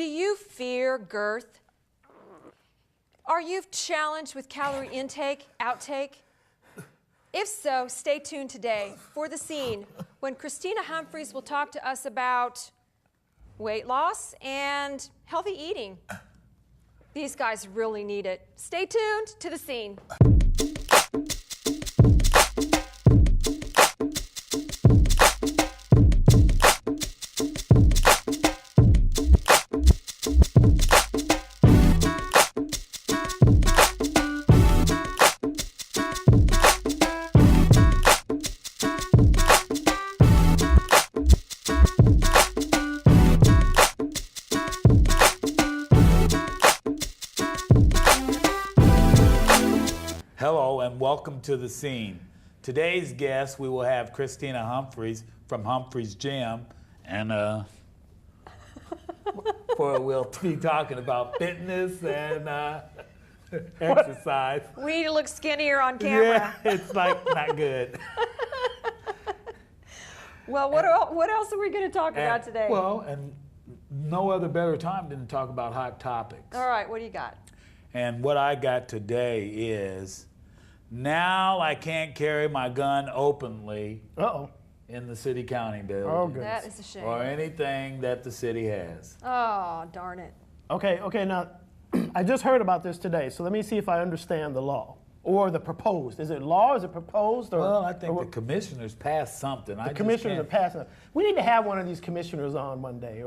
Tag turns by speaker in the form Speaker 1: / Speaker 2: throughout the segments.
Speaker 1: Do you fear girth? Are you challenged with calorie intake, outtake? If so, stay tuned today for The Scene, when Christina Humphries will talk to us about weight loss and healthy eating. These guys really need it. Stay tuned to The Scene.
Speaker 2: Hello and welcome to The Scene. Today's guest, we will have Christina Humphries from Humphries Gym, and we'll be talking about fitness and exercise.
Speaker 1: We need to look skinnier on camera.
Speaker 2: Yeah, it's like not good.
Speaker 1: Well, what else are we going to talk about today?
Speaker 2: Well, and no other better time than to talk about hot topics.
Speaker 1: All right, what do you got?
Speaker 2: And what I got today is, now I can't carry my gun openly in the city-county building.
Speaker 3: Oh, goodness.
Speaker 1: That is a shame.
Speaker 2: Or anything that the city has.
Speaker 1: Oh, darn it.
Speaker 3: Okay, now, I just heard about this today, so let me see if I understand the law. Or the proposed. Is it law? Is it proposed? Or,
Speaker 2: Well, I think the commissioners passed something.
Speaker 3: the commissioners are passing. We need to have one of these commissioners on Monday.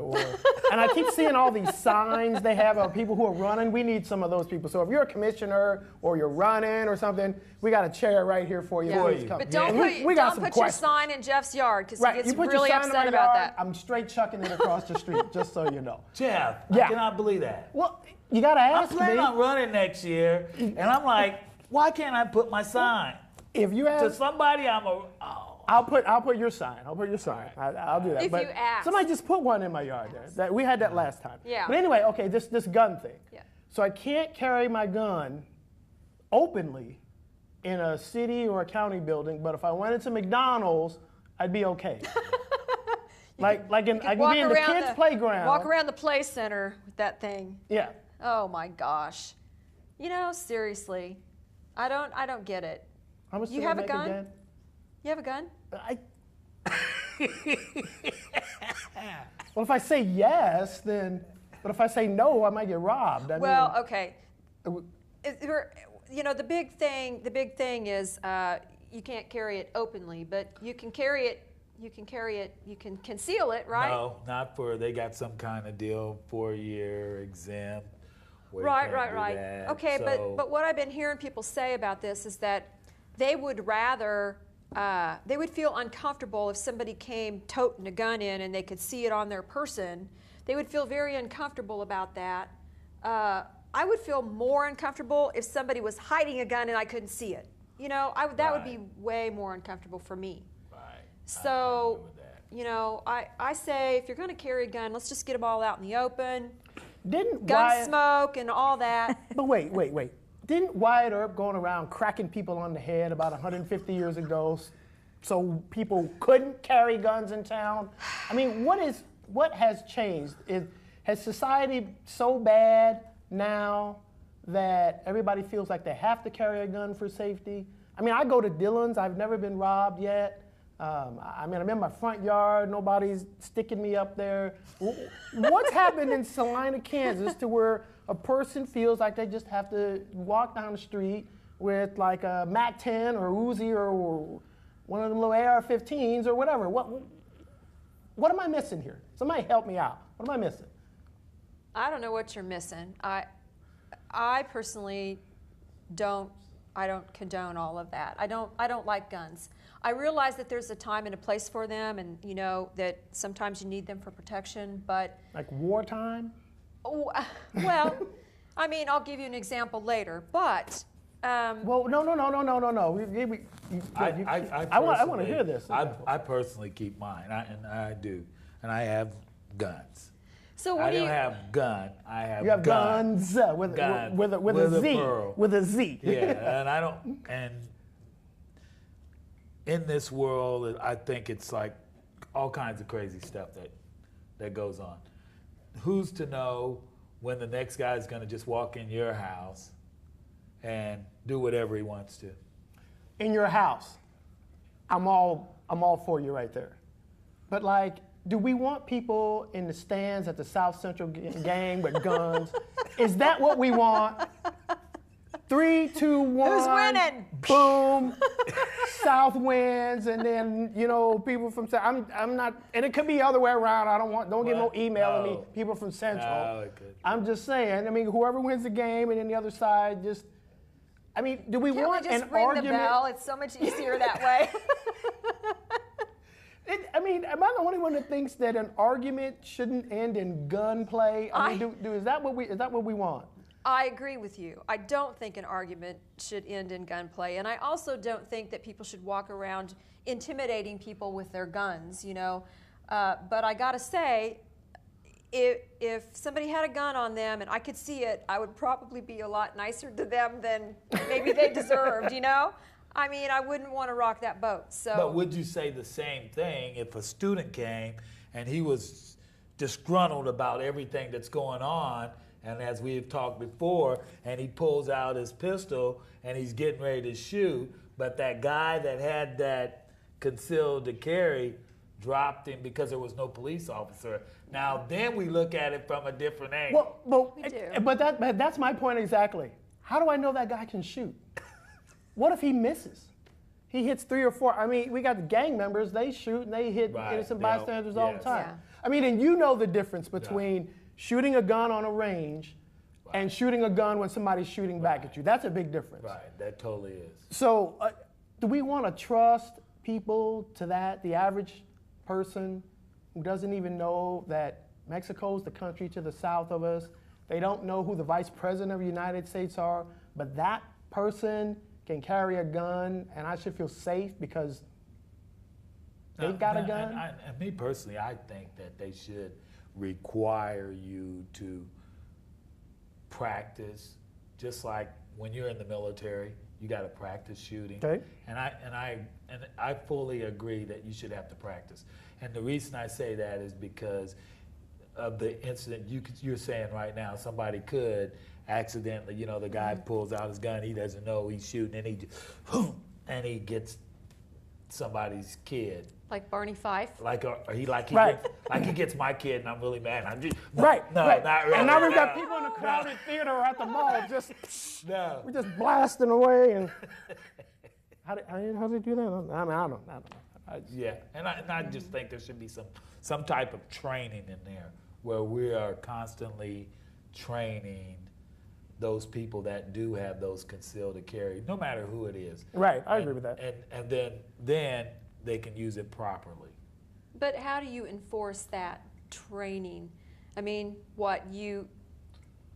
Speaker 3: And I keep seeing all these signs they have of people who are running. We need some of those people. So if you're a commissioner or you're running or something, we got a chair right here for you.
Speaker 1: Yeah.
Speaker 3: Please come.
Speaker 1: But don't
Speaker 3: And
Speaker 1: put,
Speaker 3: got
Speaker 1: don't
Speaker 3: some
Speaker 1: put your
Speaker 3: questions.
Speaker 1: sign in Jeff's yard because
Speaker 3: Right,
Speaker 1: he
Speaker 3: you
Speaker 1: gets
Speaker 3: put
Speaker 1: really
Speaker 3: your sign in my
Speaker 1: upset about
Speaker 3: yard,
Speaker 1: that.
Speaker 3: I'm straight chucking it across the street, just so you know.
Speaker 2: Jeff,
Speaker 3: Yeah.
Speaker 2: I cannot believe that.
Speaker 3: Well, you got to
Speaker 2: I'm
Speaker 3: ask
Speaker 2: planning
Speaker 3: me.
Speaker 2: on running next year, and I'm like, why can't I put my sign?
Speaker 3: If you
Speaker 2: To
Speaker 3: ask,
Speaker 2: somebody,
Speaker 3: I'll put your sign. I'll put your sign. I'll do that.
Speaker 1: If
Speaker 3: but
Speaker 1: you ask.
Speaker 3: somebody just put one in my yard there. We had that last time.
Speaker 1: Yeah.
Speaker 3: But anyway, okay, this gun thing.
Speaker 1: Yeah.
Speaker 3: So I can't carry my gun openly in a city or a county building, but if I went into McDonald's, I'd be okay. I can be in the kids' playground.
Speaker 1: Walk around the play center with that thing.
Speaker 3: Yeah.
Speaker 1: Oh my gosh. You know, seriously, I don't get it.
Speaker 3: How much
Speaker 1: You
Speaker 3: did I
Speaker 1: have a
Speaker 3: make
Speaker 1: gun?
Speaker 3: again?
Speaker 1: You have a gun?
Speaker 3: Well, if I say yes, then. But if I say no, I might get robbed.
Speaker 1: Well, okay. You know, the big thing is you can't carry it openly, but you can carry it. You can conceal it, right?
Speaker 2: No, not for, they got some kind of deal, 4-year exempt. where you
Speaker 1: Right.
Speaker 2: can't do that.
Speaker 1: Okay,
Speaker 2: So-
Speaker 1: but what I've been hearing people say about this is that they would rather, they would feel uncomfortable if somebody came toting a gun in and they could see it on their person. They would feel very uncomfortable about that. I would feel more uncomfortable if somebody was hiding a gun and I couldn't see it. You know, that would be way more uncomfortable for me.
Speaker 2: Right.
Speaker 1: So,
Speaker 2: agree with that.
Speaker 1: you know, I say if you're going to carry a gun, let's just get them all out in the open.
Speaker 3: Didn't
Speaker 1: Gun
Speaker 3: Wyatt,
Speaker 1: smoke and all that.
Speaker 3: But wait. Didn't Wyatt Earp going around cracking people on the head about 150 years ago so people couldn't carry guns in town? I mean, what has changed? Has society so bad now that everybody feels like they have to carry a gun for safety? I mean, I go to Dillon's. I've never been robbed yet. I'm in my front yard. Nobody's sticking me up there. What's happened in Saline, Kansas, to where a person feels like they just have to walk down the street with like a MAC-10 or Uzi or one of them little AR-15s or whatever? What am I missing here? Somebody help me out. What am I missing?
Speaker 1: I don't know what you're missing. I personally don't condone all of that. I don't like guns. I realize that there's a time and a place for them, and you know that sometimes you need them for protection, but
Speaker 3: Like wartime?
Speaker 1: well, I mean, I'll give you an example later, but
Speaker 3: Well, no. I want to hear this.
Speaker 2: I personally keep mine, and I do, and I have guns.
Speaker 1: so what
Speaker 2: I
Speaker 1: do
Speaker 2: don't
Speaker 1: you
Speaker 2: have gun. I have
Speaker 3: You have guns with
Speaker 2: Gun.
Speaker 3: a
Speaker 2: With a
Speaker 3: Z.
Speaker 2: pearl.
Speaker 3: With a Z.
Speaker 2: Yeah, and I don't. And in this world, I think it's like all kinds of crazy stuff that goes on. who's to know when the next guy is going to just walk in your house and do whatever he wants to?
Speaker 3: In your house, I'm all for you right there. But like, do we want people in the stands at the South Central game with guns? Is that what we want? 3, 2, 1.
Speaker 1: Who's winning?
Speaker 3: Boom. South wins, and then people from South. I'm not, and it could be the other way around. Don't get no emailing me. People from Central.
Speaker 2: No, it could.
Speaker 3: I'm just saying. I mean, whoever wins the game, and then the other side just. I mean, do we
Speaker 1: Can't
Speaker 3: want
Speaker 1: we just
Speaker 3: an
Speaker 1: ring
Speaker 3: argument?
Speaker 1: the bell? It's so much easier that way.
Speaker 3: Am I the only one that thinks that an argument shouldn't end in gunplay? Is that what we want?
Speaker 1: I agree with you. I don't think an argument should end in gunplay, and I also don't think that people should walk around intimidating people with their guns. But I gotta say, if somebody had a gun on them and I could see it, I would probably be a lot nicer to them than maybe they deserved. I mean, I wouldn't want to rock that boat. So.
Speaker 2: But would you say the same thing if a student came and he was disgruntled about everything that's going on, and as we've talked before, and he pulls out his pistol and he's getting ready to shoot, but that guy that had that concealed to carry dropped him because there was no police officer. Now, then we look at it from a different angle.
Speaker 1: We do.
Speaker 3: But that's my point exactly. How do I know that guy can shoot? What if he misses? He hits 3 or 4. I mean, we got the gang members. They shoot and they hit innocent bystanders all the time.
Speaker 1: Yeah.
Speaker 3: I mean, and you know the difference between shooting a gun on a range and shooting a gun when somebody's shooting back at you. That's a big difference.
Speaker 2: Right, that totally is.
Speaker 3: So do we want to trust people to that, the average person who doesn't even know that Mexico's the country to the south of us? They don't know who the vice president of the United States are, but that person can carry a gun, and I should feel safe because they've got a gun?
Speaker 2: And me personally, I think that they should require you to practice, just like when you're in the military, you got to practice shooting.
Speaker 3: Okay.
Speaker 2: And I fully agree that you should have to practice. And the reason I say that is because of the incident you're saying right now. Somebody could accidentally, the guy pulls out his gun, he doesn't know he's shooting, and he gets somebody's kid.
Speaker 1: Like Barney Fife?
Speaker 3: Right.
Speaker 2: He gets my kid, and I'm really mad. I'm just
Speaker 3: Right.
Speaker 2: No,
Speaker 3: right.
Speaker 2: not really.
Speaker 3: And now we've got people in a crowded theater or at the mall we're just blasting away. And how do they do that? I don't know.
Speaker 2: Yeah, and I just think there should be some type of training in there where we are constantly training those people that do have those concealed to carry, no matter who it is.
Speaker 3: Right, I agree with that.
Speaker 2: And then they can use it properly.
Speaker 1: But how do you enforce that training? I mean, you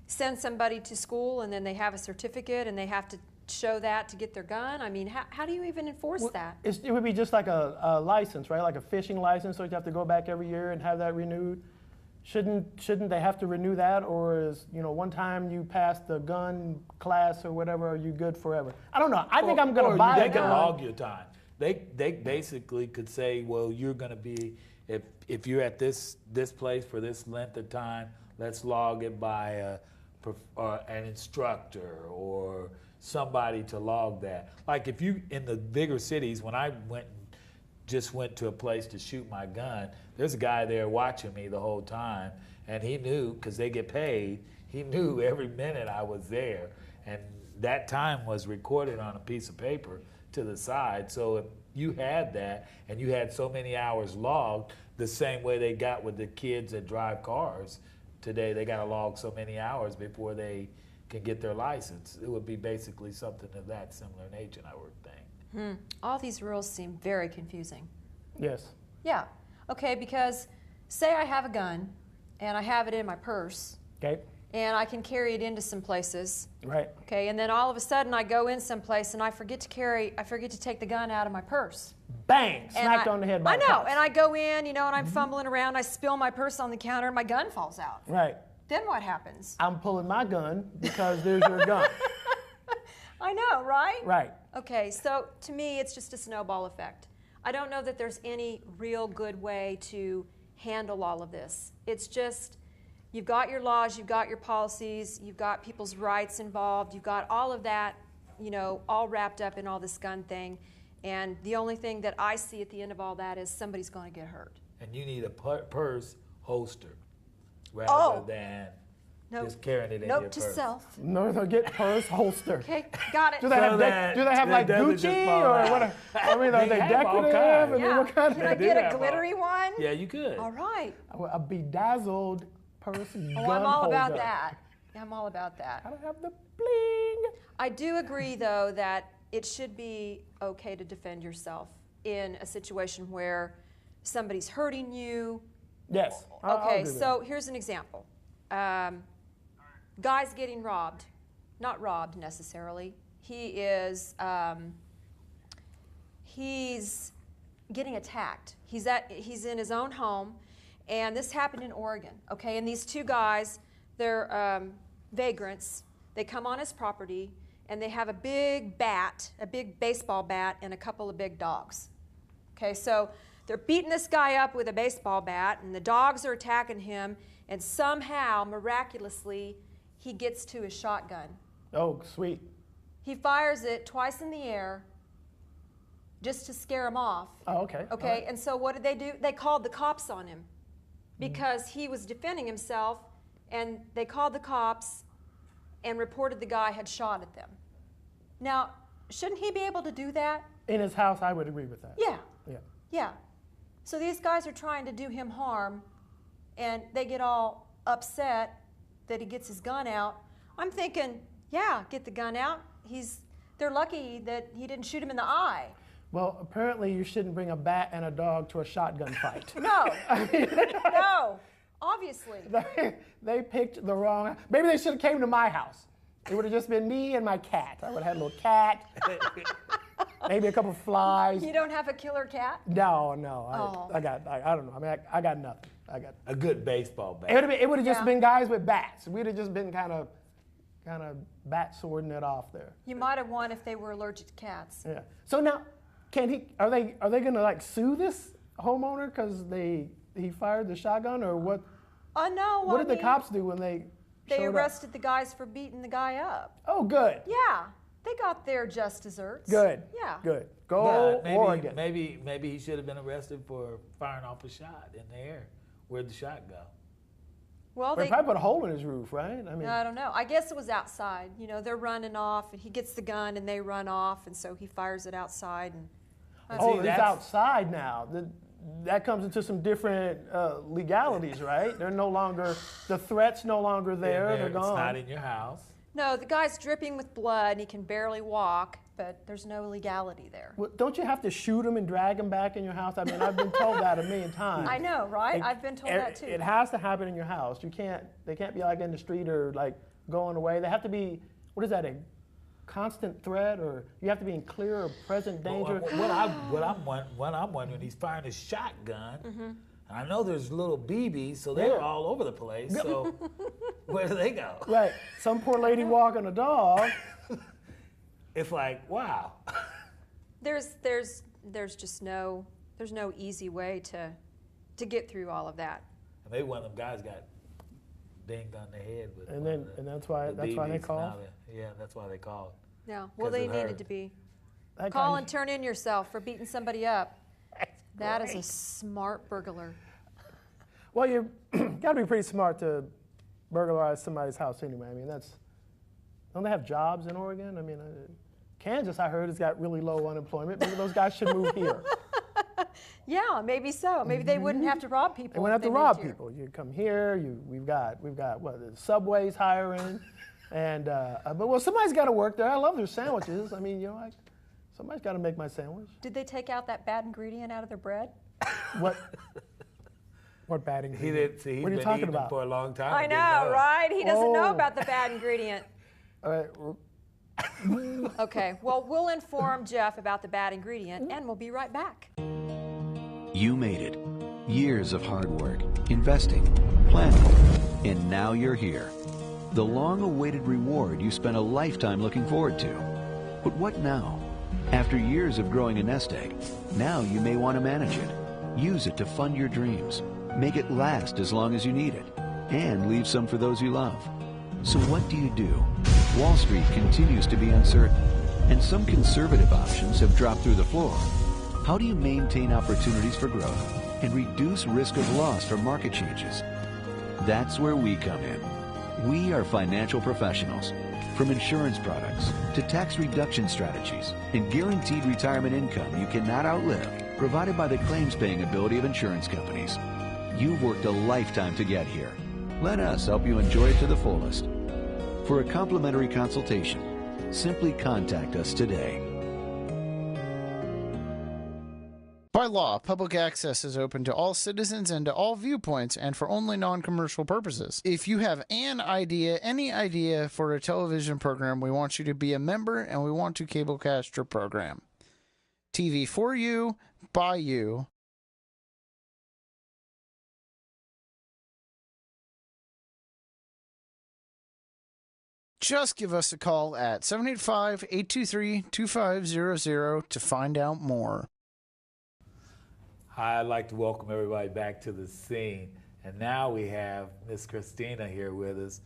Speaker 1: send somebody to school and then they have a certificate and they have to show that to get their gun? I mean, how do you even enforce that?
Speaker 3: It would be just like a license, right? Like a fishing license, so you have to go back every year and have that renewed. Shouldn't they have to renew that, or is one time you pass the gun class or whatever, are you good forever? I don't know. I think I'm going to buy a gun.
Speaker 2: They can log your time. They basically could say, well, you're going to be if you're at this place for this length of time, let's log it by an instructor or somebody to log that. Like if you in the bigger cities, when I went to a place to shoot my gun, there's a guy there watching me the whole time, and he knew, because they get paid, he knew every minute I was there, and that time was recorded on a piece of paper to the side. So if you had that and you had so many hours logged, the same way they got with the kids that drive cars today, they got to log so many hours before they can get their license. It would be basically something of that similar nature, I would think.
Speaker 1: All these rules seem very confusing.
Speaker 3: Yes.
Speaker 1: Yeah. Okay, because say I have a gun and I have it in my purse.
Speaker 3: Okay.
Speaker 1: And I can carry it into some places.
Speaker 3: Right.
Speaker 1: Okay, and then all of a sudden I go in someplace and I forget to take the gun out of my purse.
Speaker 3: Bang! Smacked on the head by the
Speaker 1: I know,
Speaker 3: cops.
Speaker 1: and I go in, and I'm fumbling around, I spill my purse on the counter, and my gun falls out.
Speaker 3: Right.
Speaker 1: Then what happens?
Speaker 3: I'm pulling my gun because there's your gun.
Speaker 1: I know, right?
Speaker 3: Right.
Speaker 1: Okay, so to me, it's just a snowball effect. I don't know that there's any real good way to handle all of this. It's just, You've got your laws, you've got your policies, you've got people's rights involved, you've got all of that, you know, all wrapped up in all this gun thing. And the only thing that I see at the end of all that is somebody's going to get hurt.
Speaker 2: And you need a purse holster rather than
Speaker 1: Nope.
Speaker 2: just carrying it in
Speaker 1: Note
Speaker 2: your
Speaker 1: to
Speaker 2: purse.
Speaker 1: self.
Speaker 3: No, they'll get purse holster.
Speaker 1: Okay, got it.
Speaker 3: Do they have, like
Speaker 2: doesn't
Speaker 3: Gucci
Speaker 2: just fall
Speaker 3: or
Speaker 2: out.
Speaker 3: what? I mean, are they
Speaker 2: have all
Speaker 3: decorative?
Speaker 2: kinds.
Speaker 3: I mean,
Speaker 1: Yeah.
Speaker 3: what kind
Speaker 1: Can I
Speaker 3: of?
Speaker 2: do
Speaker 1: get a
Speaker 2: have all-
Speaker 1: glittery one?
Speaker 2: Yeah, you could.
Speaker 1: All right.
Speaker 3: A bedazzled purse gun
Speaker 1: Oh, I'm all about
Speaker 3: holder.
Speaker 1: that. I'm all about that.
Speaker 3: I don't have the bling.
Speaker 1: I do agree, though, that it should be okay to defend yourself in a situation where somebody's hurting you.
Speaker 3: Yes. I'll
Speaker 1: Okay,
Speaker 3: do that.
Speaker 1: so here's an example. Guy's getting robbed. Not robbed necessarily. He's getting attacked. He's in his own home, and this happened in Oregon. Okay, and these two guys, they're vagrants. They come on his property, and they have a big bat, a big baseball bat, and a couple of big dogs. Okay, so they're beating this guy up with a baseball bat, and the dogs are attacking him, and somehow, miraculously, he gets to his shotgun.
Speaker 3: Oh, sweet.
Speaker 1: He fires it twice in the air just to scare him off.
Speaker 3: Oh, okay.
Speaker 1: Okay,
Speaker 3: All right.
Speaker 1: and so what did they do? They called the cops on him because he was defending himself, and they called the cops and reported the guy had shot at them. Now, shouldn't he be able to do that?
Speaker 3: In his house, I would agree with that.
Speaker 1: Yeah.
Speaker 3: Yeah.
Speaker 1: Yeah. So these guys are trying to do him harm, and they get all upset that he gets his gun out. I'm thinking, yeah, get the gun out. They're lucky that he didn't shoot him in the eye.
Speaker 3: Well, apparently you shouldn't bring a bat and a dog to a shotgun fight.
Speaker 1: No. No. Obviously.
Speaker 3: They picked the wrong. Maybe they should have came to my house. It would have just been me and my cat. I would have had a little cat. Maybe a couple flies.
Speaker 1: You don't have a killer cat?
Speaker 3: No.
Speaker 1: Oh.
Speaker 3: I don't know. I mean, I got nothing.
Speaker 2: A good baseball bat.
Speaker 3: It would have just
Speaker 1: Yeah.
Speaker 3: been guys with bats. We'd have just been kind of bat swording it off there.
Speaker 1: You might have won if they were allergic to cats.
Speaker 3: Yeah. So now, are they gonna like sue this homeowner because he fired the shotgun, or what?
Speaker 1: Oh, no.
Speaker 3: What
Speaker 1: I
Speaker 3: did the
Speaker 1: mean,
Speaker 3: cops do when they
Speaker 1: They
Speaker 3: showed up?
Speaker 1: arrested the guys for beating the guy up.
Speaker 3: Oh, good.
Speaker 1: Yeah. They got their just desserts.
Speaker 3: Good.
Speaker 1: Yeah.
Speaker 3: Good. Go
Speaker 2: But
Speaker 3: Oregon.
Speaker 2: maybe he should have been arrested for firing off a shot in the air. Where'd the shot go?
Speaker 1: Well,
Speaker 3: They
Speaker 1: they.
Speaker 3: probably put a hole in his roof, right? I mean,
Speaker 1: I don't know. I guess it was outside. You know, they're running off, and he gets the gun, and they run off, and so he fires it outside. And
Speaker 3: oh,
Speaker 2: See,
Speaker 3: it's
Speaker 2: that's-
Speaker 3: outside now. That comes into some different legalities, right? They're no longer, the threat's no longer there. They're
Speaker 2: It's
Speaker 3: gone.
Speaker 2: not in your house.
Speaker 1: no, the guy's dripping with blood, and he can barely walk, but there's no legality there.
Speaker 3: Well, don't you have to shoot him and drag him back in your house? I mean, I've been told that a million times.
Speaker 1: I know, right? I've been told that too.
Speaker 3: It has to happen in your house. They can't be like in the street or like going away. They have to be, what is that, a constant threat, or you have to be in clear or present danger?
Speaker 2: What I'm wondering, he's firing a shotgun.
Speaker 1: Mm-hmm.
Speaker 2: I know there's little BBs, so they're
Speaker 3: Yeah.
Speaker 2: all over the place. So where do they go?
Speaker 3: Right. Some poor lady walking a dog.
Speaker 2: It's like, wow.
Speaker 1: There's just no easy way to get through all of that.
Speaker 2: Maybe one of them guys got dinged on the head with.
Speaker 3: And
Speaker 2: one of
Speaker 3: that's why they
Speaker 2: BBs.
Speaker 3: called.
Speaker 2: Now yeah, that's why they called.
Speaker 1: Yeah. Well,
Speaker 2: 'Cause
Speaker 1: they
Speaker 2: it
Speaker 1: needed
Speaker 2: hurt.
Speaker 1: to be.
Speaker 3: That
Speaker 1: Call
Speaker 3: guy-
Speaker 1: and turn in yourself for beating somebody up. That is a smart burglar.
Speaker 3: Well, you got to be pretty smart to burglarize somebody's house anyway. I mean, don't they have jobs in Oregon? I mean, Kansas, I heard, has got really low unemployment. Maybe those guys should move here.
Speaker 1: Yeah, maybe so. Maybe they wouldn't have to rob people.
Speaker 3: They wouldn't have
Speaker 1: if
Speaker 3: to
Speaker 1: they
Speaker 3: rob
Speaker 1: moved here.
Speaker 3: people. You come here. We've got what? The Subway's hiring, and but somebody's got to work there. I love their sandwiches. I mean, somebody's got to make my sandwich.
Speaker 1: Did they take out that bad ingredient out of their bread?
Speaker 3: What? What bad
Speaker 2: He
Speaker 3: ingredient?
Speaker 2: didn't see. He's
Speaker 3: What are you
Speaker 2: been
Speaker 3: talking
Speaker 2: eating them
Speaker 3: about?
Speaker 2: for a long time.
Speaker 1: I
Speaker 2: and didn't
Speaker 1: know, right? He doesn't know
Speaker 3: Oh.
Speaker 1: about the bad ingredient.
Speaker 3: All right.
Speaker 1: Okay, well, we'll inform Jeff about the bad ingredient, and we'll be right back.
Speaker 4: You made it. Years of hard work, investing, planning, and now you're here. The long-awaited reward you spent a lifetime looking forward to. But what now? After years of growing a nest egg, now you may want to manage it. Use it to fund your dreams. Make it last as long as you need it. and leave some for those you love. So what do? Wall Street continues to be uncertain, and some conservative options have dropped through the floor. How do you maintain opportunities for growth and reduce risk of loss from market changes? That's where we come in. We are financial professionals. From insurance products to tax reduction strategies and guaranteed retirement income you cannot outlive, provided by the claims-paying ability of insurance companies. You've worked a lifetime to get here. Let us help you enjoy it to the fullest. For a complimentary consultation, simply contact us today.
Speaker 5: By law, public access is open to all citizens and to all viewpoints and for only non-commercial purposes. If you have any idea for a television program, we want you to be a member and we want to cablecast your program. TV for you, by you. Just give us a call at 785-823-2500 to find out more.
Speaker 2: Hi, I'd like to welcome everybody back to the scene. And now we have Miss Christina here with us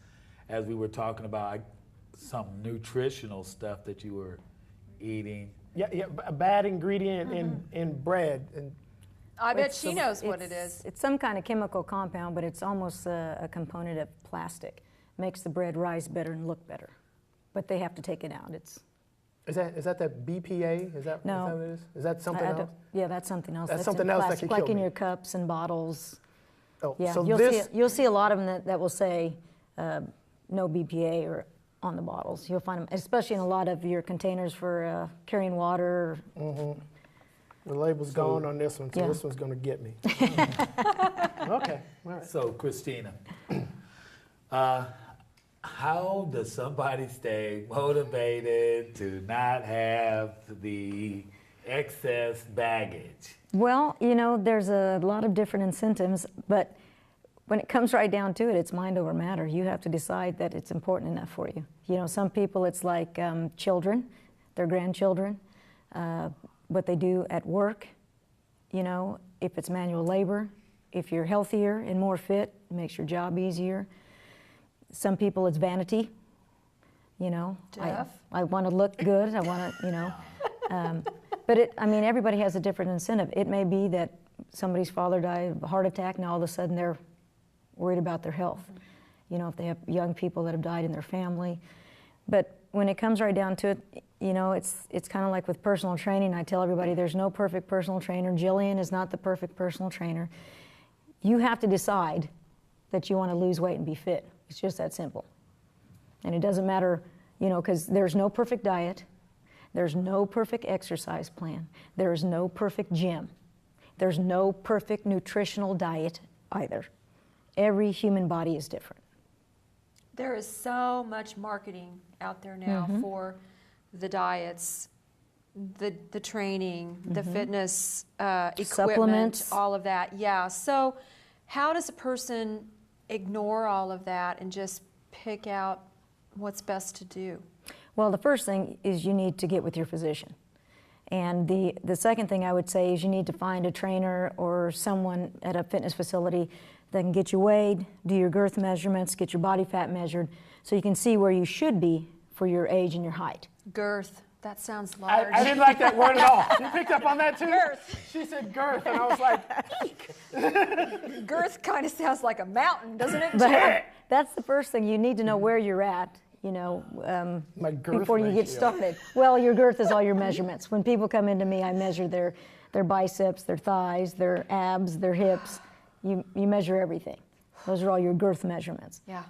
Speaker 2: as we were talking about some nutritional stuff that you were eating.
Speaker 3: Yeah, a bad ingredient in bread. And
Speaker 1: I bet she knows what it is.
Speaker 6: It's some kind of chemical compound, but it's almost a component of plastic. Makes the bread rise better and look better. But they have to take it out.
Speaker 3: Is that BPA? Is that,
Speaker 6: No.
Speaker 3: is that what it is? Is that something else?
Speaker 6: Yeah, that's something else.
Speaker 3: That's
Speaker 6: in
Speaker 3: something else that
Speaker 6: plastic,
Speaker 3: could kill
Speaker 6: like in
Speaker 3: me.
Speaker 6: your cups and bottles.
Speaker 3: Oh,
Speaker 6: Yeah,
Speaker 3: so
Speaker 6: you'll see a lot of them that will say no BPA or on the bottles. You'll find them, especially in a lot of your containers for carrying water.
Speaker 3: the label's gone on this one, so
Speaker 6: Yeah.
Speaker 3: this one's going to get me. Okay, all right.
Speaker 2: So, Christina, how does somebody stay motivated to not have the excess baggage?
Speaker 6: Well, there's a lot of different incentives, but when it comes right down to it, it's mind over matter. You have to decide that it's important enough for you. Some people, it's like children, their grandchildren, what they do at work, if it's manual labor, if you're healthier and more fit, it makes your job easier. Some people, it's vanity.
Speaker 1: Jeff?
Speaker 6: I want to look good. I want to, but everybody has a different incentive. It may be that somebody's father died of a heart attack, and all of a sudden they're worried about their health. If they have young people that have died in their family. But when it comes right down to it, it's kind of like with personal training. I tell everybody there's no perfect personal trainer. Jillian is not the perfect personal trainer. You have to decide that you want to lose weight and be fit. It's just that simple. And it doesn't matter, because there's no perfect diet. There's no perfect exercise plan. There's no perfect gym. There's no perfect nutritional diet either. Every human body is different.
Speaker 1: There is so much marketing out there now for the diets, the training, the fitness equipment,
Speaker 6: Supplements.
Speaker 1: all of that. Yeah. So how does a person ignore all of that and just pick out what's best to do?
Speaker 6: Well, the first thing is you need to get with your physician. And the second thing I would say is you need to find a trainer or someone at a fitness facility that can get you weighed, do your girth measurements, get your body fat measured, so you can see where you should be for your age and your height.
Speaker 1: Girth. That sounds large.
Speaker 3: I didn't like that word at all. You picked up on that too?
Speaker 1: Girth.
Speaker 3: She said girth, and I was like,
Speaker 1: Girth kind of sounds like a mountain, doesn't it?
Speaker 6: But that's the first thing. You need to know where you're at,
Speaker 3: my girth
Speaker 6: before you get
Speaker 3: ratio.
Speaker 6: started. Well, your girth is all your measurements. When people come into me, I measure their biceps, their thighs, their abs, their hips. You measure everything. Those are all your girth measurements.
Speaker 1: Yeah.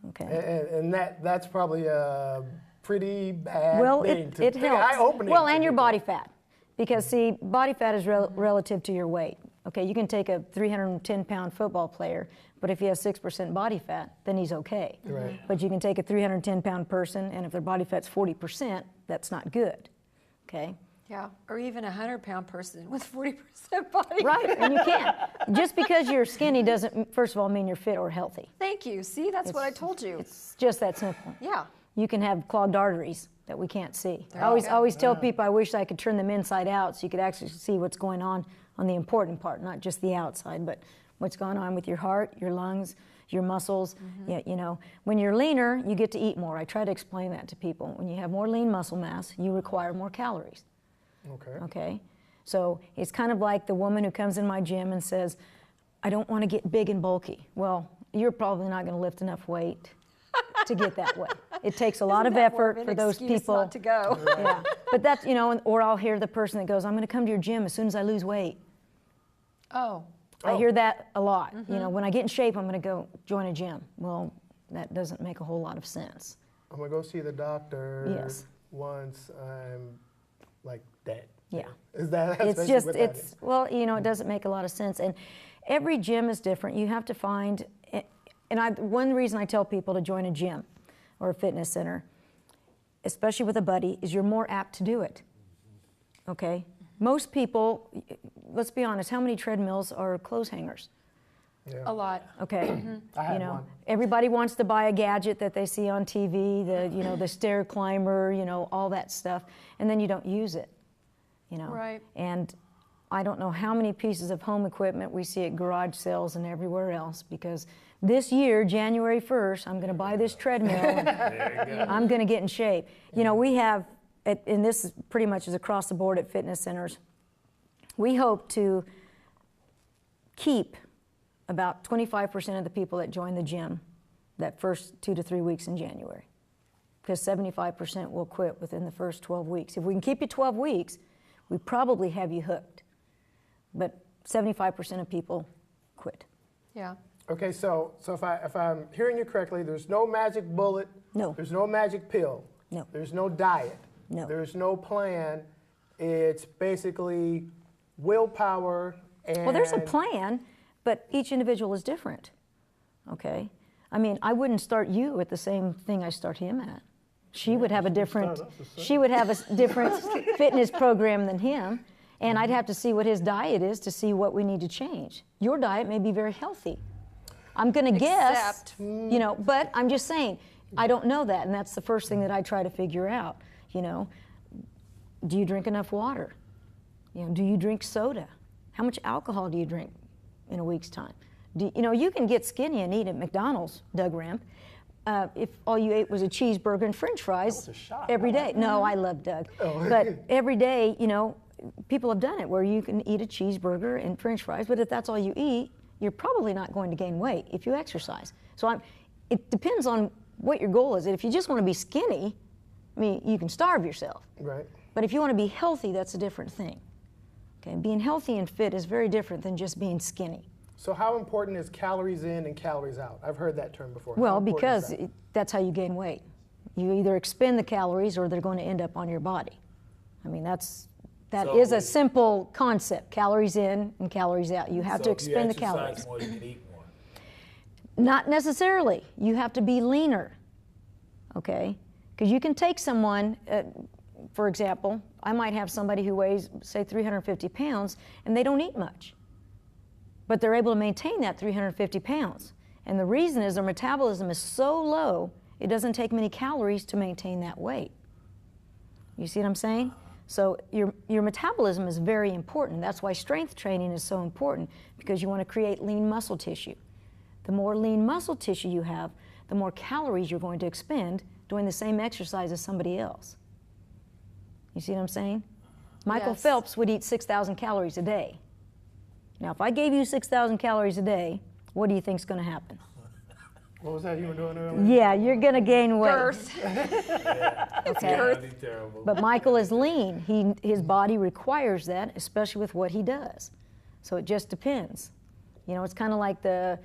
Speaker 6: Okay.
Speaker 3: And that's probably a pretty bad
Speaker 6: Well,
Speaker 3: thing.
Speaker 6: it helps.
Speaker 3: Eye-opening
Speaker 6: Well,
Speaker 3: to
Speaker 6: and your
Speaker 3: people.
Speaker 6: body fat. Because, see, body fat is relative to your weight. Okay, you can take a 310-pound football player, but if he has 6% body fat, then he's okay.
Speaker 3: Right.
Speaker 6: But you can take a 310-pound person, and if their body fat's 40%, that's not good. Okay?
Speaker 1: Yeah. Or even a 100-pound person with 40% body
Speaker 6: Right,
Speaker 1: fat.
Speaker 6: and you can't. Just because you're skinny doesn't, first of all, mean you're fit or healthy.
Speaker 1: Thank you. See, that's what I told you.
Speaker 6: It's just that simple.
Speaker 1: Yeah.
Speaker 6: You can have clogged arteries that we can't see.
Speaker 1: There
Speaker 6: I
Speaker 1: you go.
Speaker 6: always tell people I wish I could turn them inside out so you could actually see what's going on the important part, not just the outside, but what's going on with your heart, your lungs, your muscles. You know, when you're leaner, you get to eat more. I try to explain that to people. When you have more lean muscle mass, you require more calories.
Speaker 3: Okay.
Speaker 6: Okay? So it's kind of like the woman who comes in my gym and says, I don't want to get big and bulky. Well, you're probably not going to lift enough weight to get that way. It takes a lot of effort for those people
Speaker 1: not to go.
Speaker 6: Yeah, but that's, you know, or I'll hear the person that goes, I'm going to come to your gym as soon as I lose weight.
Speaker 1: Oh.
Speaker 6: I hear that a lot. You know, when I get in shape, I'm going to go join a gym. Well, that doesn't make a whole lot of sense.
Speaker 3: I'm gonna go see the doctor
Speaker 6: Yes.
Speaker 3: once I'm like dead.
Speaker 6: Yeah.
Speaker 3: Is that?
Speaker 6: It's
Speaker 3: basically
Speaker 6: just,
Speaker 3: what that is?
Speaker 6: well, you know, it doesn't make a lot of sense. And every gym is different. You have to find, and one reason I tell people to join a gym or a fitness center, especially with a buddy, is you're more apt to do it. Okay? Most people, let's be honest, how many treadmills are clothes hangers?
Speaker 3: Yeah.
Speaker 1: A lot.
Speaker 6: Okay,
Speaker 3: I had
Speaker 6: you know,
Speaker 3: one.
Speaker 6: everybody wants to buy a gadget that they see on TV, the stair climber, all that stuff, and then you don't use it,
Speaker 1: Right.
Speaker 6: And I don't know how many pieces of home equipment we see at garage sales and everywhere else, because this year, January 1st, I'm going to buy this treadmill and I'm going to get in shape. We have, and this pretty much is across the board at fitness centers, we hope to keep about 25% of the people that join the gym that first 2 to 3 weeks in January, because 75% will quit within the first 12 weeks. If we can keep you 12 weeks, we probably have you hooked, but 75% of people quit.
Speaker 1: Yeah.
Speaker 3: Okay, so if I'm hearing you correctly, there's no magic bullet.
Speaker 6: No.
Speaker 3: There's no magic pill.
Speaker 6: No.
Speaker 3: There's no diet.
Speaker 6: No.
Speaker 3: There's no plan. It's basically willpower and.
Speaker 6: Well, there's a plan, but each individual is different, okay? I mean, I wouldn't start you at the same thing I start him at. She would have a different fitness program than him, and I'd have to see what his diet is to see what we need to change. Your diet may be very healthy. I'm going to guess, but I'm just saying, I don't know that, and that's the first thing that I try to figure out. Do you drink enough water? Do you drink soda? How much alcohol do you drink in a week's time? You can get skinny and eat at McDonald's, Doug Ramp, if all you ate was a cheeseburger and French fries
Speaker 3: That was a shot.
Speaker 6: every day. No, I love Doug, but every day, people have done it where you can eat a cheeseburger and French fries, but if that's all you eat, you're probably not going to gain weight if you exercise. So it depends on what your goal is. If you just want to be skinny, I mean, you can starve yourself.
Speaker 3: Right.
Speaker 6: But if you want to be healthy, that's a different thing. Okay, being healthy and fit is very different than just being skinny.
Speaker 3: So how important is calories in and calories out? I've heard that term before. How
Speaker 6: Well,
Speaker 3: important
Speaker 6: because
Speaker 3: is that?
Speaker 6: that's how you gain weight. You either expend the calories or they're going to end up on your body. I mean, that
Speaker 2: So
Speaker 6: is a
Speaker 2: if-
Speaker 6: simple concept, calories in and calories out. You have to expend the
Speaker 2: If you exercise
Speaker 6: calories.
Speaker 2: more, you can eat more.
Speaker 6: Not necessarily. You have to be leaner, okay? Because you can take someone, for example, I might have somebody who weighs, say, 350 pounds, and they don't eat much. But they're able to maintain that 350 pounds. And the reason is their metabolism is so low, it doesn't take many calories to maintain that weight. You see what I'm saying? So your metabolism is very important. That's why strength training is so important, because you want to create lean muscle tissue. The more lean muscle tissue you have, the more calories you're going to expend doing the same exercise as somebody else. You see what I'm saying? Michael
Speaker 1: Yes.
Speaker 6: Phelps would eat 6,000 calories a day. Now, if I gave you 6,000 calories a day, what do you think's going to happen?
Speaker 3: What was that you were doing earlier?
Speaker 6: Yeah, you're going to gain weight.
Speaker 1: Girth.
Speaker 6: Okay.
Speaker 2: That'd be terrible.
Speaker 6: But Michael is lean. His body requires that, especially with what he does. So it just depends. It's kind of like the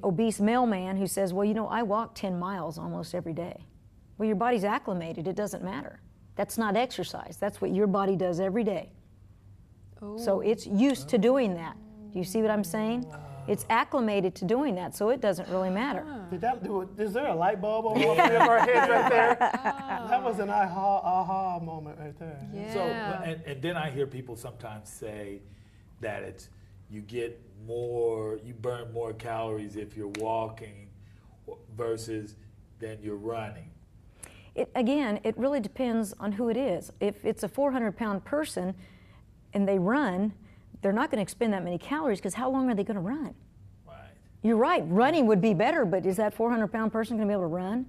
Speaker 6: obese mailman who says, well, I walk 10 miles almost every day. Well, your body's acclimated. It doesn't matter. That's not exercise. That's what your body does every day. So it's used to doing that. Do you see what I'm saying? It's acclimated to doing that, so it doesn't really matter.
Speaker 3: Did that do it? Is there a light bulb over all three of our heads right there? That was an aha moment right there.
Speaker 1: Yeah.
Speaker 2: So, and then I hear people sometimes say that you burn more calories if you're walking versus than you're running.
Speaker 6: Again, it really depends on who it is. If it's a 400-pound person and they run, they're not going to expend that many calories, because how long are they going to run?
Speaker 2: Right.
Speaker 6: You're right, running would be better, but is that 400-pound person going to be able to run?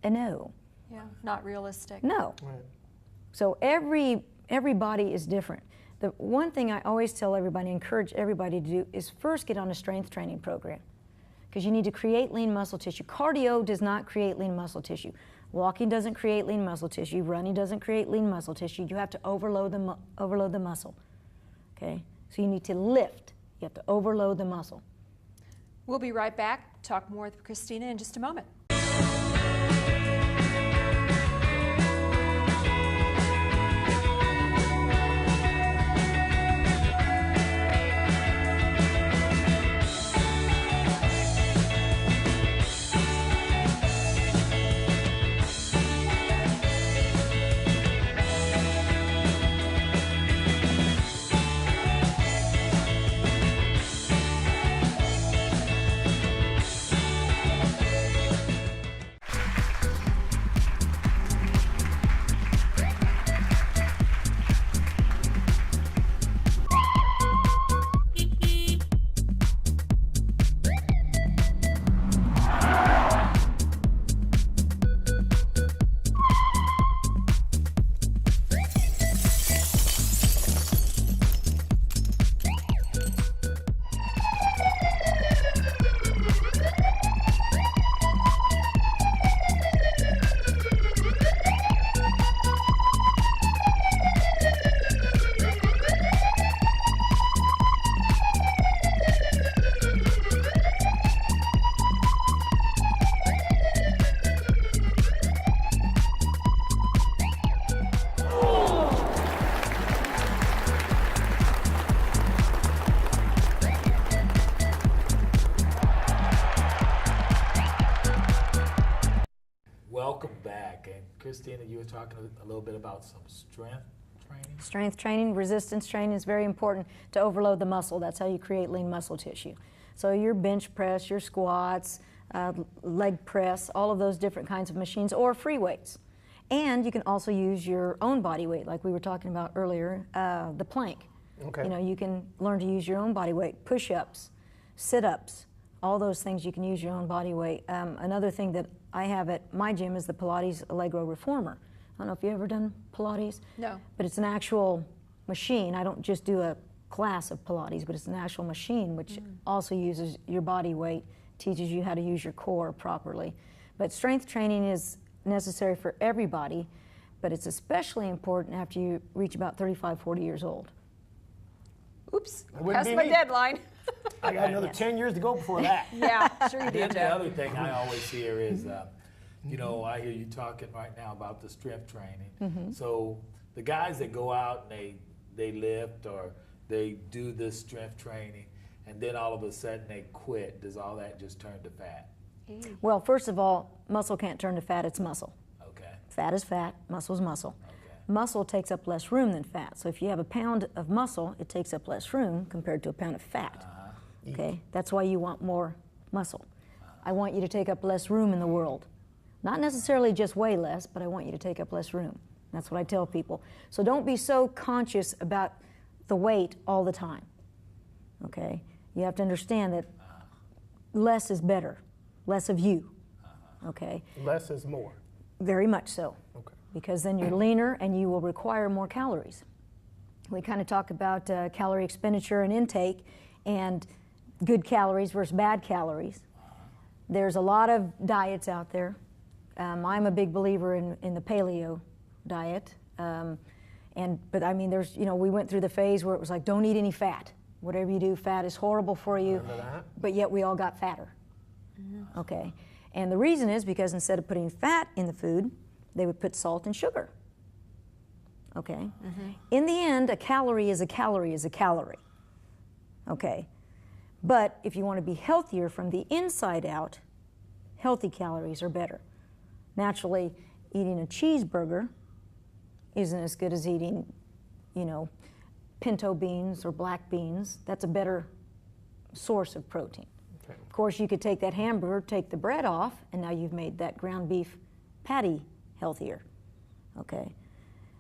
Speaker 6: No.
Speaker 1: Yeah, not realistic.
Speaker 6: No.
Speaker 3: Right.
Speaker 6: So every body is different. The one thing I always tell everybody, encourage everybody to do, is first get on a strength training program, because you need to create lean muscle tissue. Cardio does not create lean muscle tissue. Walking doesn't create lean muscle tissue. Running doesn't create lean muscle tissue. You have to overload the muscle. Okay? So you need to lift. You have to overload the muscle.
Speaker 1: We'll be right back. Talk more with Christina in just a moment.
Speaker 2: Welcome back. And Christina, you were talking a little bit about some strength training.
Speaker 6: Strength training, resistance training is very important to overload the muscle. That's how you create lean muscle tissue. So your bench press, your squats, leg press, all of those different kinds of machines, or free weights. And you can also use your own body weight, like we were talking about earlier, the plank.
Speaker 3: Okay.
Speaker 6: You know, you can learn to use your own body weight, push-ups, sit-ups, all those things you can use your own body weight. Another thing that I have at my gym is the Pilates Allegro Reformer. I don't know if you've ever done Pilates.
Speaker 1: No.
Speaker 6: But it's an actual machine. I don't just do a class of Pilates, but it's an actual machine which also uses your body weight, teaches you how to use your core properly. But strength training is necessary for everybody, but it's especially important after you reach about 35, 40 years old.
Speaker 1: Oops,
Speaker 3: wouldn't
Speaker 1: that's
Speaker 3: be
Speaker 1: my
Speaker 3: me.
Speaker 1: deadline.
Speaker 3: I got another 10 years to go before that.
Speaker 1: Yeah, sure you
Speaker 2: Then
Speaker 1: did,
Speaker 2: the
Speaker 1: Jeff.
Speaker 2: other thing I always hear is, you know, I hear you talking right now about the strength training. So the guys that go out and they lift or they do this strength training, and then all of a sudden they quit, does all that just turn to fat?
Speaker 6: Well, first of all, muscle can't turn to fat, it's muscle.
Speaker 2: Okay.
Speaker 6: Fat is fat, muscle is muscle.
Speaker 2: Okay.
Speaker 6: Muscle takes up less room than fat. So if you have a pound of muscle, it takes up less room compared to a pound of fat. Okay? That's why you want more muscle. I want you to take up less room in the world. Not necessarily just weigh less, but I want you to take up less room. That's what I tell people. So don't be so conscious about the weight all the time. Okay? You have to understand that less is better. Less of you. Okay?
Speaker 3: Less is more.
Speaker 6: Very much so.
Speaker 3: Okay.
Speaker 6: Because then you're leaner and you will require more calories. We kind of talk about calorie expenditure and intake and good calories versus bad calories. There's a lot of diets out there. I'm a big believer in the paleo diet. But I mean, there's, you know, we went through the phase where it was like, don't eat any fat. Whatever you do, fat is horrible for you.
Speaker 3: Remember that?
Speaker 6: But yet we all got fatter. Okay. And the reason is because instead of putting fat in the food, they would put salt and sugar. Okay? In the end, a calorie is a calorie is a calorie. Okay? But if you want to be healthier from the inside out, healthy calories are better. Naturally, eating a cheeseburger isn't as good as eating, you know, pinto beans or black beans. That's a better source of protein.
Speaker 3: Okay.
Speaker 6: Of course, you could take that hamburger, take the bread off, and now you've made that ground beef patty healthier. Okay.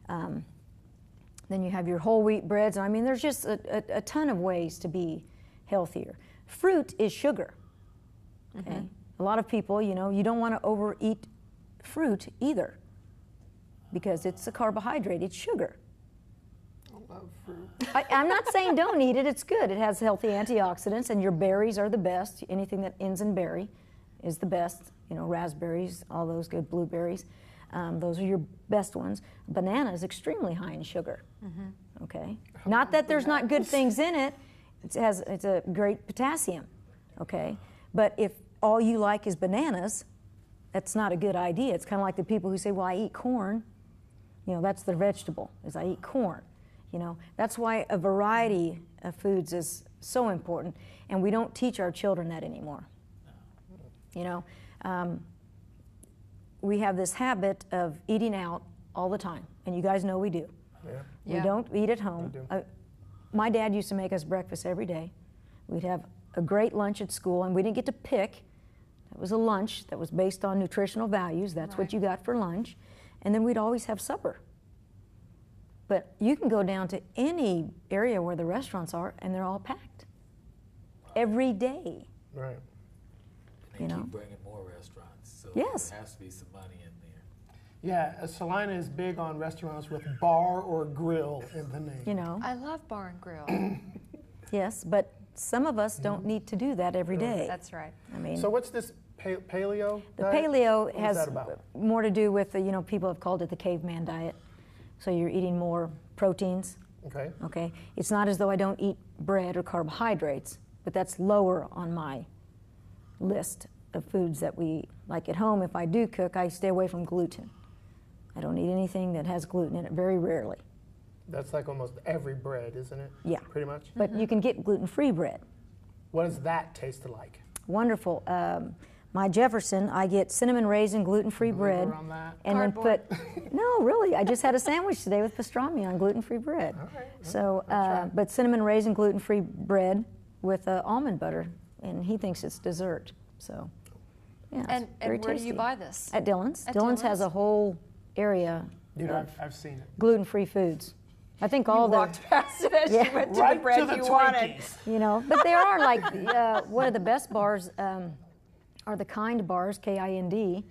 Speaker 6: Then you have your whole wheat breads. I mean, there's just a ton of ways to be healthier. Fruit is sugar. Okay? A lot of people, you know, you don't want to overeat fruit either because it's a carbohydrate, it's sugar.
Speaker 3: I love fruit.
Speaker 6: I'm not saying don't eat it, it's good. It has healthy antioxidants, and your berries are the best. Anything that ends in berry is the best. You know, raspberries, all those good, blueberries. Those are your best ones. Banana is extremely high in sugar. Okay? Not that there's not good things in it. It's a great potassium. Okay? But if all you like is bananas, that's not a good idea. It's kind of like the people who say, well, I eat corn. You know, that's their vegetable, is I eat corn. You know, that's why a variety of foods is so important, and we don't teach our children that anymore. You know, we have this habit of eating out all the time, and you guys know we do.
Speaker 3: Yeah.
Speaker 6: We don't eat at home.
Speaker 3: do.
Speaker 6: My dad used to make us breakfast every day. We'd have a great lunch at school, and we didn't get to pick. That was a lunch that was based on nutritional values. That's what you got for lunch. And then we'd always have supper. But you can go down to any area where the restaurants are, and they're all packed. Every day.
Speaker 3: Right.
Speaker 2: They
Speaker 6: You know?
Speaker 2: keep bringing more restaurants, so
Speaker 6: Yes.
Speaker 2: there has to be some money in there.
Speaker 3: Yeah, Saline is big on restaurants with bar or grill in the name.
Speaker 6: You know,
Speaker 1: I love bar and grill.
Speaker 6: yes, but some of us don't need to do that every day.
Speaker 1: That's right.
Speaker 6: I mean,
Speaker 3: So what's this paleo
Speaker 6: the
Speaker 3: diet?
Speaker 6: paleo
Speaker 3: What is
Speaker 6: has
Speaker 3: that about?
Speaker 6: more to do with, you know, people have called it the caveman diet. So you're eating more proteins,
Speaker 3: Okay.
Speaker 6: okay? It's not as though I don't eat bread or carbohydrates, but that's lower on my list of foods that we like at home. If I do cook, I stay away from gluten. I don't eat anything that has gluten in it, very rarely.
Speaker 3: That's like almost every bread, isn't it?
Speaker 6: Yeah.
Speaker 3: Pretty much.
Speaker 6: But you can get gluten-free bread.
Speaker 3: What does that taste like?
Speaker 6: Wonderful. My Jefferson, I get cinnamon raisin gluten-free bread,
Speaker 3: on that?
Speaker 6: and then
Speaker 1: Cardboard.
Speaker 6: put. No, really, I just had a sandwich today with pastrami on gluten-free bread.
Speaker 3: All right,
Speaker 6: So, but cinnamon raisin gluten-free bread with almond butter, and he thinks it's dessert. So, yeah, it's
Speaker 1: And
Speaker 6: very
Speaker 1: where do
Speaker 6: tasty.
Speaker 1: you buy this?
Speaker 6: At Dillon's.
Speaker 1: At
Speaker 6: Dillon's has
Speaker 1: Dillon's?
Speaker 6: a whole area
Speaker 3: Dude,
Speaker 6: of
Speaker 3: I've seen it.
Speaker 6: gluten-free foods. I think all
Speaker 1: You
Speaker 6: the.
Speaker 1: walked past it as
Speaker 6: Yeah.
Speaker 1: you went to
Speaker 3: Right
Speaker 1: the bread
Speaker 3: to the
Speaker 1: you wanted.
Speaker 3: Twinkies.
Speaker 6: You know, but there are like one of the best bars are the Kind bars, Kind,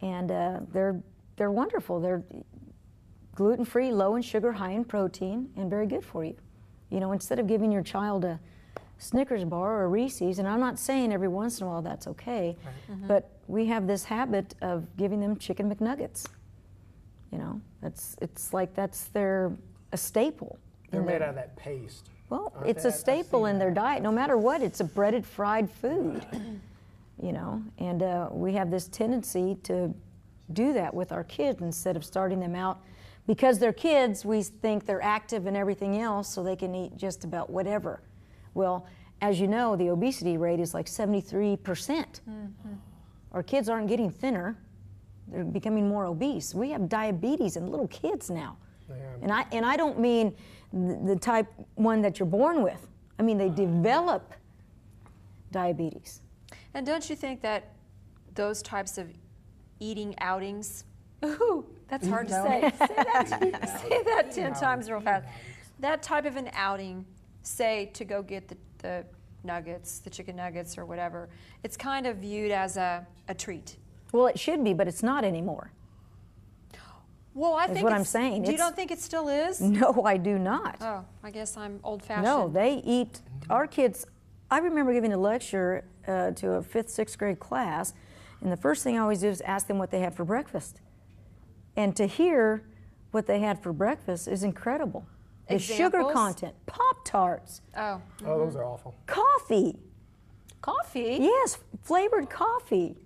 Speaker 6: and they're wonderful. They're gluten-free, low in sugar, high in protein, and very good for you. You know, instead of giving your child a Snickers bar or a Reese's, and I'm not saying every once in a while that's okay, but we have this habit of giving them chicken McNuggets. You know, it's like that's a staple.
Speaker 3: They're
Speaker 6: in
Speaker 3: made
Speaker 6: their-
Speaker 3: out of that paste.
Speaker 6: Well,
Speaker 3: aren't
Speaker 6: it's
Speaker 3: they?
Speaker 6: a
Speaker 3: I've
Speaker 6: staple
Speaker 3: seen
Speaker 6: in their
Speaker 3: that.
Speaker 6: diet. No matter what, it's a breaded, fried food. You know, and we have this tendency to do that with our kids instead of starting them out. Because they're kids, we think they're active and everything else, so they can eat just about whatever. Well, as you know, the obesity rate is like 73%. Our kids aren't getting thinner; they're becoming more obese. We have diabetes in little kids now,
Speaker 3: Yeah.
Speaker 6: and I don't mean the type 1 that you're born with. I mean they develop diabetes.
Speaker 1: And don't you think that those types of eating outings, ooh, that's hard to say. Say that 10 times real fast. That type of an outing, say to go get the nuggets, the chicken nuggets or whatever, it's kind of viewed as a treat.
Speaker 6: Well, it should be, but it's not anymore.
Speaker 1: Well, I
Speaker 6: Is
Speaker 1: think
Speaker 6: what I'm
Speaker 1: it's-
Speaker 6: saying.
Speaker 1: You
Speaker 6: It's-
Speaker 1: don't think it still is?
Speaker 6: No, I do not.
Speaker 1: Oh, I guess I'm old-fashioned.
Speaker 6: No, they eat. Our kids. I remember giving a lecture to a 5th, 6th grade class, and the first thing I always do is ask them what they had for breakfast. And to hear what they had for breakfast is incredible. The sugar
Speaker 1: Examples?
Speaker 6: content, Pop-Tarts,
Speaker 1: Oh,
Speaker 3: Oh, those are awful.
Speaker 6: coffee.
Speaker 1: coffee?
Speaker 6: Yes, flavored coffee.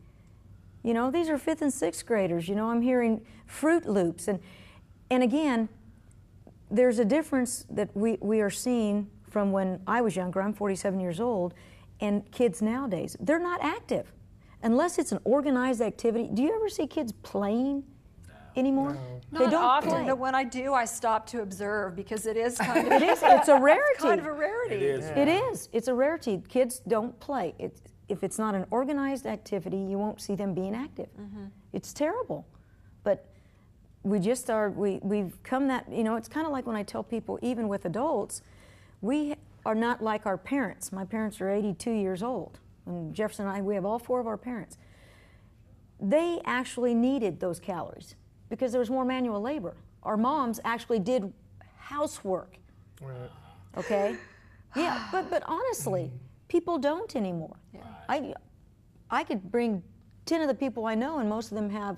Speaker 6: You know, these are 5th and 6th graders. You know, I'm hearing Fruit Loops. And again, there's a difference that we are seeing from when I was younger. I'm 47 years old, and kids nowadays, they're not active. Unless it's an organized activity. Do you ever see kids playing anymore? They
Speaker 1: Not
Speaker 6: don't
Speaker 1: often,
Speaker 6: play.
Speaker 1: but when I do, I stop to observe because it is kind of
Speaker 6: It's a rarity.
Speaker 1: kind of a rarity.
Speaker 2: It is.
Speaker 6: It is. It's a rarity. Kids don't play. If it's not an organized activity, you won't see them being active. It's terrible. But we just are, we've come that, you know, it's kind of like when I tell people, even with adults, we are not like our parents. My parents are 82 years old. and Jefferson and I, we have all 4 of our parents. They actually needed those calories because there was more manual labor. Our moms actually did housework.
Speaker 3: Right.
Speaker 6: Okay? Yeah, but honestly, people don't anymore.
Speaker 1: Yeah.
Speaker 6: I could bring 10 of the people I know, and most of them have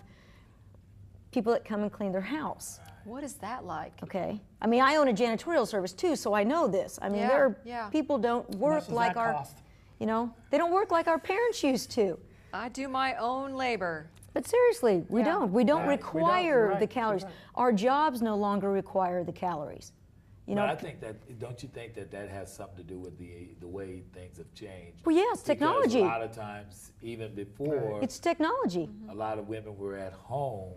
Speaker 6: people that come and clean their house.
Speaker 1: What is that like?
Speaker 6: Okay? I mean, I own a janitorial service too, so I know this. I mean,
Speaker 1: Yeah,
Speaker 6: there are
Speaker 1: yeah.
Speaker 6: people don't work
Speaker 3: much does
Speaker 6: like
Speaker 3: that
Speaker 6: our,
Speaker 3: cost?
Speaker 6: you know, they don't work like our parents used to.
Speaker 1: I do my own labor.
Speaker 6: But seriously, we
Speaker 1: Yeah.
Speaker 6: don't. We don't
Speaker 3: Right, we don't.
Speaker 6: require
Speaker 3: You're right.
Speaker 6: the calories.
Speaker 3: You're right.
Speaker 6: Our jobs no longer require the calories. You know,
Speaker 2: But I think that, don't you think that that has something to do with the way things have changed?
Speaker 6: well, yeah, it's
Speaker 2: Because
Speaker 6: technology.
Speaker 2: a lot of times, even before,
Speaker 6: It's technology.
Speaker 2: a lot of women were at home,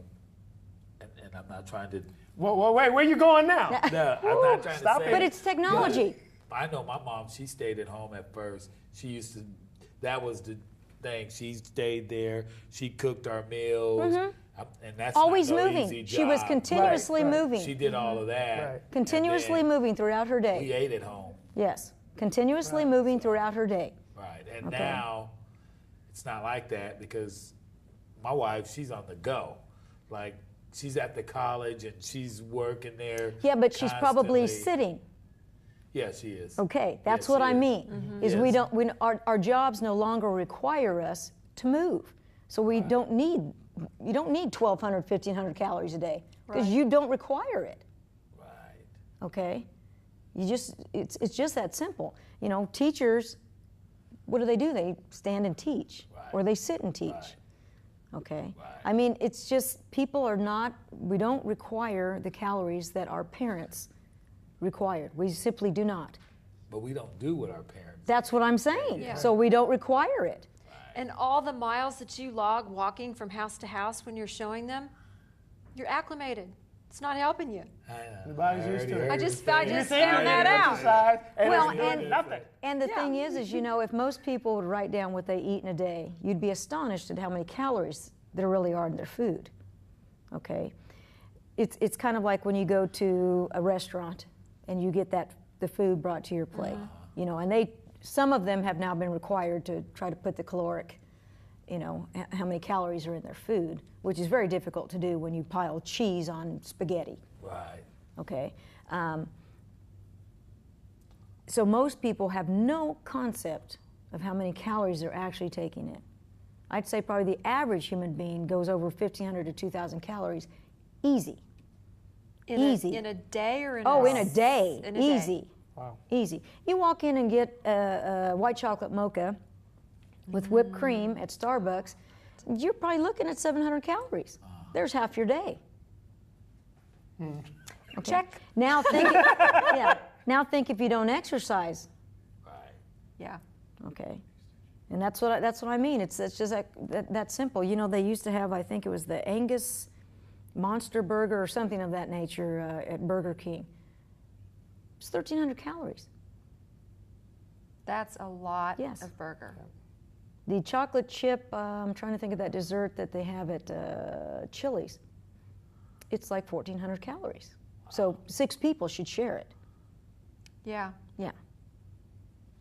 Speaker 2: and I'm not trying to.
Speaker 3: Whoa, wait, where you going now?
Speaker 2: No, I'm not trying
Speaker 3: Stop
Speaker 2: to
Speaker 3: it.
Speaker 2: say.
Speaker 6: But it's technology.
Speaker 2: But I know my mom. She stayed at home at first. She used to. That was the thing. She stayed there. She cooked our meals, and that's
Speaker 6: Always
Speaker 2: not no
Speaker 6: moving.
Speaker 2: easy
Speaker 6: She was
Speaker 2: job.
Speaker 6: continuously
Speaker 3: Right.
Speaker 6: moving.
Speaker 2: She did all of that.
Speaker 3: Right.
Speaker 6: Continuously
Speaker 2: and then
Speaker 6: moving throughout her
Speaker 2: We
Speaker 6: day.
Speaker 2: ate at home.
Speaker 6: Yes. Continuously moving throughout her day.
Speaker 2: Right. And
Speaker 6: Okay.
Speaker 2: now it's not like that because my wife, she's on the go. Like she's at the college and she's working there.
Speaker 6: Yeah, but she's probably
Speaker 2: constantly.
Speaker 6: sitting.
Speaker 2: Yeah, she is.
Speaker 6: Okay, that's
Speaker 2: Yes,
Speaker 6: what
Speaker 2: she
Speaker 6: I
Speaker 2: is.
Speaker 6: mean. Is we
Speaker 2: Yes.
Speaker 6: don't our jobs no longer require us to move. So we don't need you don't need 1,200, 1,500 calories a day because
Speaker 1: Right.
Speaker 6: you don't require it.
Speaker 2: Right.
Speaker 6: Okay? You just it's just that simple. You know, teachers, what do? They stand and teach,
Speaker 2: Right.
Speaker 6: or they sit and teach.
Speaker 2: Right.
Speaker 6: Okay?
Speaker 2: Right.
Speaker 6: I mean, it's just people are not. We don't require the calories that our parents required. We simply do not.
Speaker 2: But we don't do what our parents.
Speaker 6: That's what I'm saying.
Speaker 1: Yeah.
Speaker 6: So we don't require it.
Speaker 1: And all the miles that you log walking from house to house when you're showing them, you're acclimated. It's not helping you.
Speaker 2: I know.
Speaker 3: Your body's used to it.
Speaker 1: I just found
Speaker 3: You think
Speaker 1: found
Speaker 3: you
Speaker 1: that out.
Speaker 3: exercise, and
Speaker 6: Well,
Speaker 3: it's doing
Speaker 6: and-
Speaker 3: nothing.
Speaker 6: And the
Speaker 1: Yeah.
Speaker 6: thing is, you know, if most people would write down what they eat in a day, you'd be astonished at how many calories there really are in their food. Okay? It's kind of like when you go to a restaurant and you get the food brought to your plate. You know, and some of them have now been required to try to put the caloric, you know, how many calories are in their food, which is very difficult to do when you pile cheese on spaghetti.
Speaker 2: Right.
Speaker 6: Okay. So most people have no concept of how many calories they're actually taking in. I'd say probably the average human being goes over 1,500 to 2,000 calories easy. Easy.
Speaker 1: In a day or in
Speaker 6: Oh, in a day.
Speaker 1: In a day.
Speaker 6: Easy.
Speaker 3: Wow.
Speaker 6: Easy. You walk in and get a white chocolate mocha with whipped cream at Starbucks, you're probably looking at 700 calories. There's half your day. Okay.
Speaker 1: Check.
Speaker 6: Now think, yeah. Now think if you don't exercise.
Speaker 2: Right.
Speaker 1: Yeah.
Speaker 6: Okay. And that's what I mean. It's just that simple. You know, they used to have, I think it was the Angus Monster Burger or something of that nature at Burger King. It's 1,300 calories.
Speaker 1: That's a lot
Speaker 6: Yes.
Speaker 1: of burger.
Speaker 6: The chocolate chip, I'm trying to think of that dessert that they have at Chili's. It's like 1,400 calories. So 6 people should share it.
Speaker 1: Yeah.
Speaker 6: Yeah.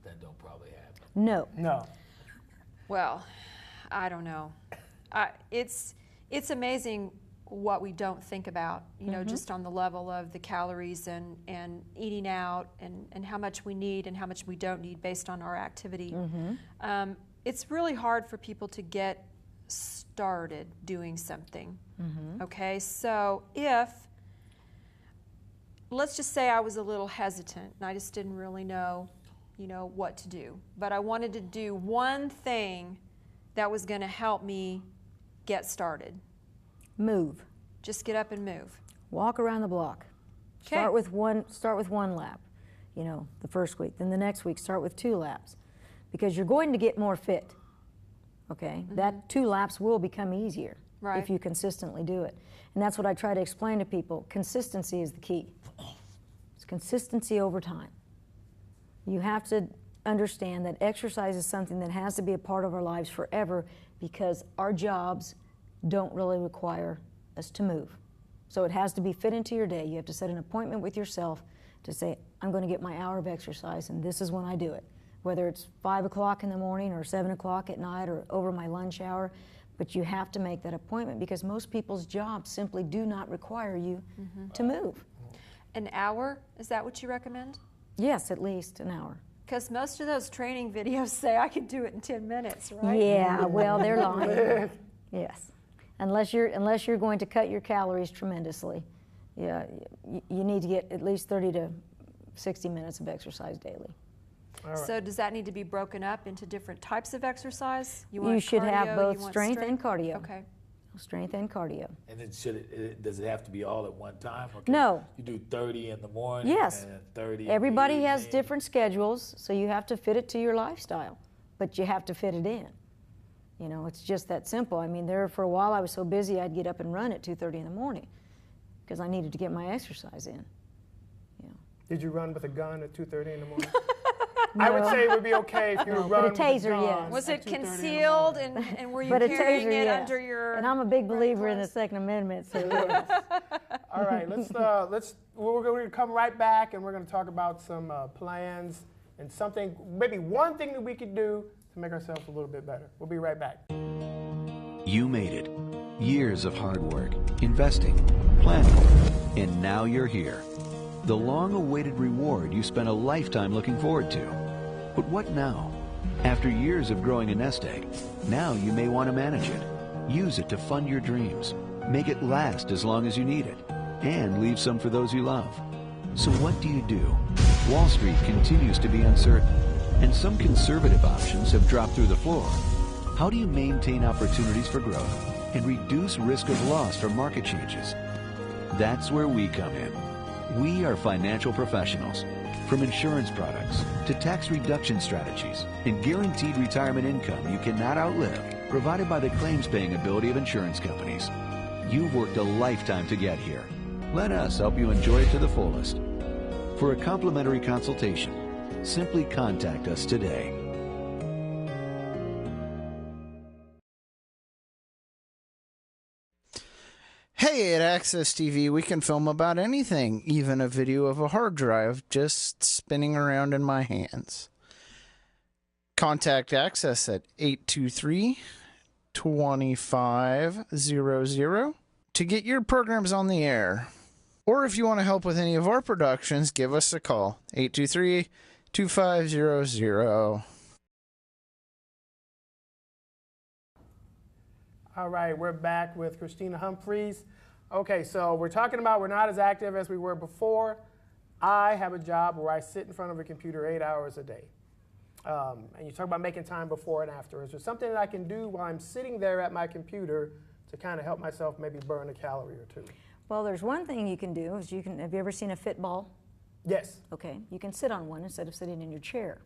Speaker 2: That don't probably happen.
Speaker 6: No.
Speaker 3: No.
Speaker 1: Well, I don't know. It's amazing what we don't think about, you know, just on the level of the calories and eating out and how much we need and how much we don't need based on our activity. It's really hard for people to get started doing something. Okay, so let's just say I was a little hesitant and I just didn't really know, you know, what to do. But I wanted to do one thing that was going to help me get started.
Speaker 6: Move.
Speaker 1: Just get up and move.
Speaker 6: Walk around the block.
Speaker 1: Okay.
Speaker 6: Start with one lap, you know, the first week. Then the next week, start with 2 laps. Because you're going to get more fit. Okay? That 2 laps will become easier
Speaker 1: Right.
Speaker 6: if you consistently do it. And that's what I try to explain to people. Consistency is the key. It's consistency over time. You have to understand that exercise is something that has to be a part of our lives forever because our jobs don't really require us to move. So it has to be fit into your day. You have to set an appointment with yourself to say, I'm going to get my hour of exercise and this is when I do it. whether it's 5 o'clock in the morning or 7 o'clock at night or over my lunch hour. But you have to make that appointment because most people's jobs simply do not require you to move.
Speaker 1: An hour, is that what you recommend?
Speaker 6: Yes, at least an hour.
Speaker 1: Because most of those training videos say I can do it in 10 minutes, right?
Speaker 6: Yeah, well, they're lying. Yes, unless you're going to cut your calories tremendously. Yeah, you need to get at least 30 to 60 minutes of exercise daily.
Speaker 1: So does that need to be broken up into different types of exercise?
Speaker 6: You should have
Speaker 1: cardio,
Speaker 6: both
Speaker 1: you want
Speaker 6: strength and cardio.
Speaker 1: Okay.
Speaker 6: Strength and cardio.
Speaker 2: And then does it have to be all at one time? Or can
Speaker 6: No.
Speaker 2: You do 30 in the morning
Speaker 6: Yes.
Speaker 2: and then 30
Speaker 6: Everybody
Speaker 2: in the
Speaker 6: has
Speaker 2: evening?
Speaker 6: different schedules, so you have to fit it to your lifestyle, but you have to fit it in. You know, it's just that simple. I mean, there for a while I was so busy I'd get up and run at 2:30 in the morning because I needed to get my exercise in. You know.
Speaker 3: Did you run with a gun at 2:30 in the morning? I would say it would be okay if you run
Speaker 6: but a
Speaker 3: with
Speaker 6: taser,
Speaker 3: gun
Speaker 6: yes.
Speaker 1: Was
Speaker 3: at
Speaker 1: it
Speaker 3: 2:30 in the
Speaker 1: concealed
Speaker 3: morning.
Speaker 1: and were you
Speaker 6: But a
Speaker 1: carrying
Speaker 6: taser,
Speaker 1: it
Speaker 6: yes.
Speaker 1: under your...
Speaker 6: And I'm a big
Speaker 1: right
Speaker 6: believer in the
Speaker 1: clothes?
Speaker 6: Second Amendment, so yes.
Speaker 3: All right, we're going to come right back and we're going to talk about some plans and something, maybe one thing that we could do to make ourselves a little bit better. We'll be right back.
Speaker 4: You made it. Years of hard work, investing, planning, and now you're here. The long-awaited reward you spent a lifetime looking forward to. But what now? After years of growing a nest egg, now you may want to manage it. Use it to fund your dreams. Make it last as long as you need it. And leave some for those you love. So what do you do? Wall Street continues to be uncertain, and some conservative options have dropped through the floor. How do you maintain opportunities for growth and reduce risk of loss from market changes? That's where we come in. We are financial professionals. From insurance products to tax reduction strategies and guaranteed retirement income you cannot outlive, provided by the claims-paying ability of insurance companies. You've worked a lifetime to get here. Let us help you enjoy it to the fullest. For a complimentary consultation, simply contact us today.
Speaker 5: Hey, at Access TV, we can film about anything, even a video of a hard drive just spinning around in my hands. Contact Access at 823-2500 to get your programs on the air. Or if you want to help with any of our productions, give us a call, 823-2500.
Speaker 3: All right, we're back with Christina Humphreys. Okay, so we're talking about we're not as active as we were before. I have a job where I sit in front of a computer 8 hours a day. And you talk about making time before and after. Is there something that I can do while I'm sitting there at my computer to kind of help myself maybe burn a calorie or two?
Speaker 6: Well, there's one thing you can do is have you ever seen a fit ball?
Speaker 3: Yes.
Speaker 6: Okay, you can sit on one instead of sitting in your chair.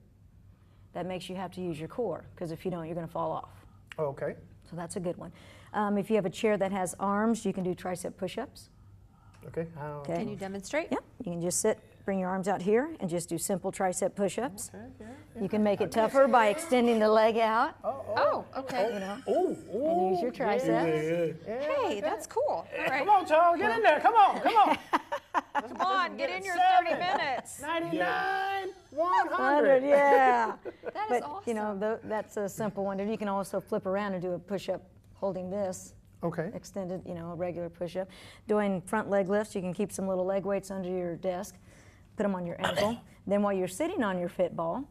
Speaker 6: That makes you have to use your core, because if you don't, you're going to fall off.
Speaker 3: Okay.
Speaker 6: So that's a good one. If you have a chair that has arms, you can do tricep push-ups.
Speaker 3: Okay.
Speaker 6: Okay.
Speaker 1: Can you demonstrate?
Speaker 6: Yeah, you can just sit, bring your arms out here, and just do simple tricep push-ups.
Speaker 3: Okay, yeah.
Speaker 6: You can make it tougher by extending the leg out.
Speaker 1: Oh, okay.
Speaker 6: You know,
Speaker 3: Ooh,
Speaker 6: and use your triceps.
Speaker 1: Hey, that's cool. All right.
Speaker 3: Come on, Charles, get in there. Come on, come on.
Speaker 1: Come on, get in your 30 minutes.
Speaker 3: 99, 100.
Speaker 6: 100, yeah.
Speaker 1: That is
Speaker 6: But
Speaker 1: awesome.
Speaker 6: you know, that's a simple one. And you can also flip around and do a push-up holding this.
Speaker 3: Okay.
Speaker 6: Extended, you know, a regular push-up. Doing front leg lifts, you can keep some little leg weights under your desk, put them on your ankle. Then while you're sitting on your fit ball,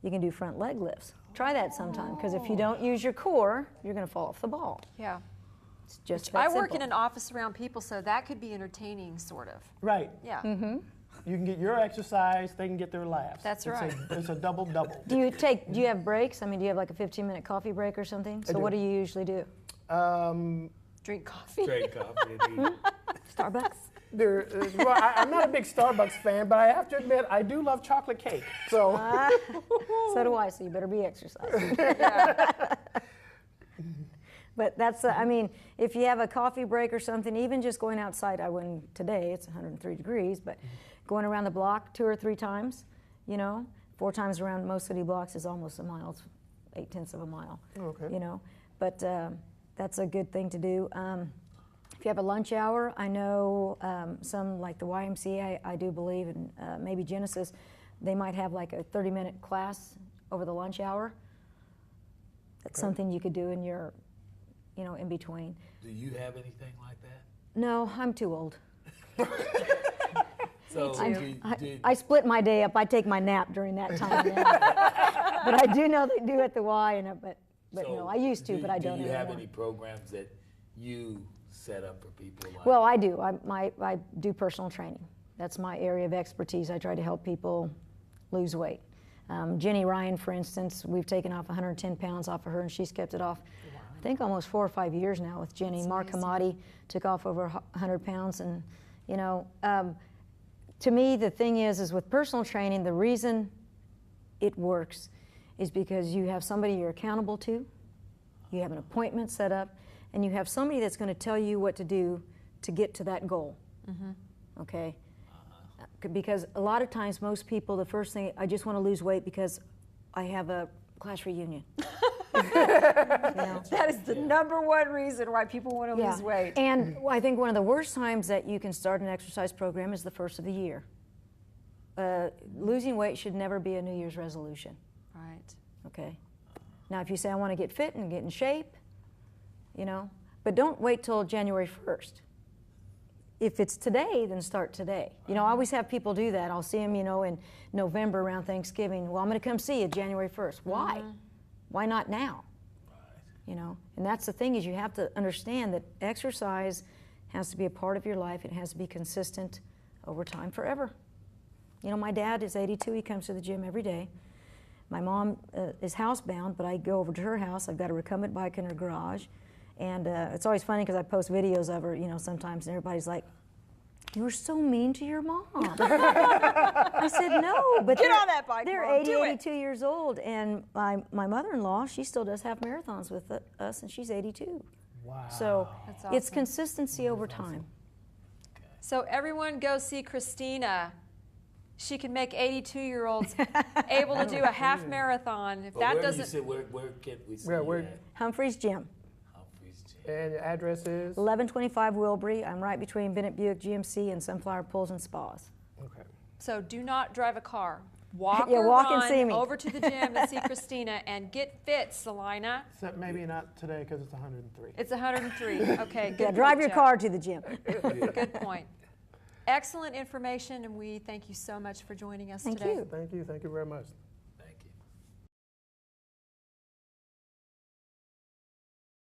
Speaker 6: you can do front leg lifts. Try that sometime, because if you don't use your core, you're going to fall off the ball.
Speaker 1: Yeah.
Speaker 6: It's just
Speaker 1: I
Speaker 6: that
Speaker 1: work in
Speaker 6: simple.
Speaker 1: an office around people, so that could be entertaining, sort of.
Speaker 3: Right.
Speaker 1: Yeah.
Speaker 6: Mm-hmm.
Speaker 3: You can get your exercise, they can get their laughs.
Speaker 1: That's
Speaker 3: It's
Speaker 1: right.
Speaker 3: It's a double-double.
Speaker 6: Do you have breaks? I mean, do you have like a 15-minute coffee break or something? So
Speaker 3: do.
Speaker 6: what do you usually do?
Speaker 1: Drink coffee.
Speaker 2: Straight coffee and eat.
Speaker 6: Starbucks?
Speaker 3: I'm not a big Starbucks fan, but I have to admit, I do love chocolate cake. So,
Speaker 6: So do I, so you better be exercising. But that's, I mean, if you have a coffee break or something, even just going outside, I wouldn't today, it's 103 degrees, but going around the block 2 or 3 times, you know, 4 times around most city blocks is almost a mile, it's 0.8 of a mile,
Speaker 3: Okay.
Speaker 6: you know. But that's a good thing to do. If you have a lunch hour, I know some like the YMCA, I do believe, and maybe Genesis, they might have like a 30-minute class over the lunch hour. That's something you could do in your, in between.
Speaker 2: Do you have anything like that?
Speaker 6: No, I'm too old.
Speaker 2: So
Speaker 6: I split my day up. I take my nap during that time now. But I do know they do at the Y, but no, I used to, but I don't
Speaker 2: Do you
Speaker 6: anymore.
Speaker 2: have any programs that you set up for people? Like
Speaker 6: Well, I do. I do personal training. That's my area of expertise. I try to help people lose weight. Jenny Ryan, for instance, we've taken off 110 pounds off of her, and she's kept it off, I think, almost 4 or 5 years now with Jenny.
Speaker 1: That's
Speaker 6: Mark
Speaker 1: amazing.
Speaker 6: Hamadi took off over 100 pounds, and to me, the thing is with personal training, the reason it works is because you have somebody you're accountable to, you have an appointment set up, and you have somebody that's going to tell you what to do to get to that goal. Okay? Because a lot of times, most people, the first thing, I just want to lose weight because I have a class reunion.
Speaker 1: That is the number one reason why people want to lose weight.
Speaker 6: And I think one of the worst times that you can start an exercise program is the first of the year. Losing weight should never be a New Year's resolution.
Speaker 1: Right.
Speaker 6: Okay. Now, if you say I want to get fit and get in shape, but don't wait till January 1st. If it's today, then start today. I always have people do that. I'll see them, in November around Thanksgiving. Well, I'm going to come see you January 1st. Why? Why not now? And that's the thing is you have to understand that exercise has to be a part of your life. It has to be consistent over time, forever. My dad is 82. He comes to the gym every day. My mom is housebound, but I go over to her house. I've got a recumbent bike in her garage. And it's always funny because I post videos of her, sometimes, and everybody's like, "You were so mean to your mom." I said, "No, but
Speaker 1: Get on that bike,
Speaker 6: they're
Speaker 1: Mom.
Speaker 6: 80,
Speaker 1: Do it."
Speaker 6: 82 years old, and my mother-in-law, she still does half marathons with us, and she's 82.
Speaker 3: Wow.
Speaker 6: So
Speaker 1: That's
Speaker 6: it's
Speaker 1: awesome.
Speaker 6: consistency over time.
Speaker 1: So everyone go see Christina. She can make 82-year-olds able to do a half marathon. If
Speaker 2: But
Speaker 1: that
Speaker 2: where
Speaker 1: doesn't,
Speaker 2: do you sit? Where can we see
Speaker 3: Where-
Speaker 2: you at?
Speaker 6: Humphreys Gym,
Speaker 2: Humphreys Gym.
Speaker 3: And the address is?
Speaker 6: 1125 Wilbury. I'm right between Bennett Buick GMC and Sunflower Pools and Spas.
Speaker 3: Okay.
Speaker 1: so do not drive a car. Walk
Speaker 6: Yeah,
Speaker 1: or
Speaker 6: walk and
Speaker 1: run
Speaker 6: see me.
Speaker 1: over to the gym and see Christina and get fit, Salina.
Speaker 3: Except maybe not today because it's 103.
Speaker 1: It's 103. Okay, good.
Speaker 6: Yeah, drive
Speaker 1: point,
Speaker 6: your
Speaker 1: Jeff.
Speaker 6: car to the gym.
Speaker 1: Good point. Excellent information, and we thank you so much for joining us
Speaker 6: Thank
Speaker 1: today.
Speaker 6: you.
Speaker 3: Thank you. Thank you very much.